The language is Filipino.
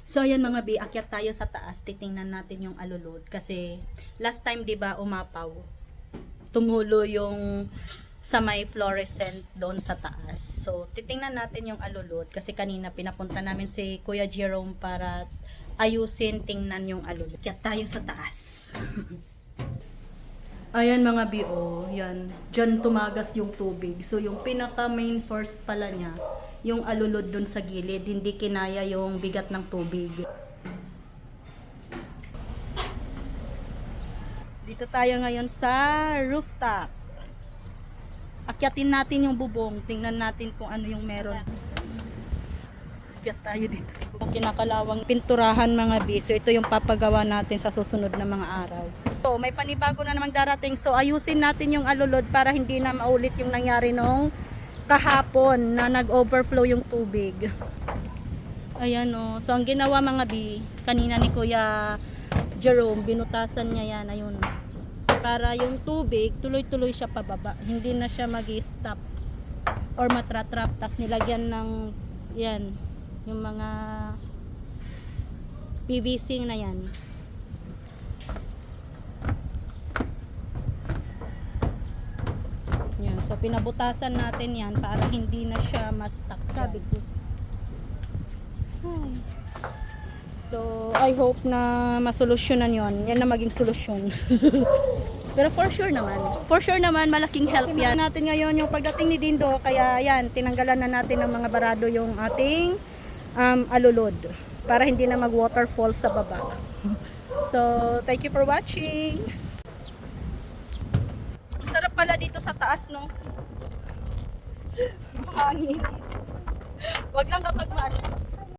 So ayan mga bi, akyat tayo sa taas, titingnan natin yung alulod kasi last time 'di ba umapaw. Tumulo yung sa may fluorescent doon sa taas. So titingnan natin yung alulod kasi kanina pinapunta namin si Kuya Jerome para ayusin, tingnan yung alulod. Akyat tayo sa taas. Ayan mga BO, yan. Diyan tumagas yung tubig. So yung pinaka main source pala niya, yung alulod dun sa gilid, hindi kinaya yung bigat ng tubig. Dito tayo ngayon sa rooftop. Akyatin natin yung bubong, tingnan natin kung ano yung meron. Akyat tayo dito sa bubong. Kinakalawang pinturahan mga B. So ito yung papagawa natin sa susunod na mga araw. So, may panibago na namang darating. So ayusin natin yung alulod para hindi na maulit yung nangyari nung kahapon na nag-overflow yung tubig. Ayan o. So ang ginawa mga B, kanina ni Kuya Jerome, binutasan niya yan. Ayun. Para yung tubig, tuloy-tuloy siya pababa. Hindi na siya mag-stop or matratrap. Tapos nilagyan ng yan, yung mga PVC na yan. Yan. So pinabutasan natin yan para hindi na siya ma-stuck. Sabi ko. Ay. So I hope na masolusyonan yon. Yan na maging solusyon. Pero for sure naman malaking help yan. Natin ngayon yung pagdating ni Dindo, kaya yan, tinanggalan na natin ng mga barado yung ating alulod para hindi na mag-waterfall sa baba. So, thank you for watching. Masarap pala dito sa taas, no? Hangin. Wag lang kapag maalis.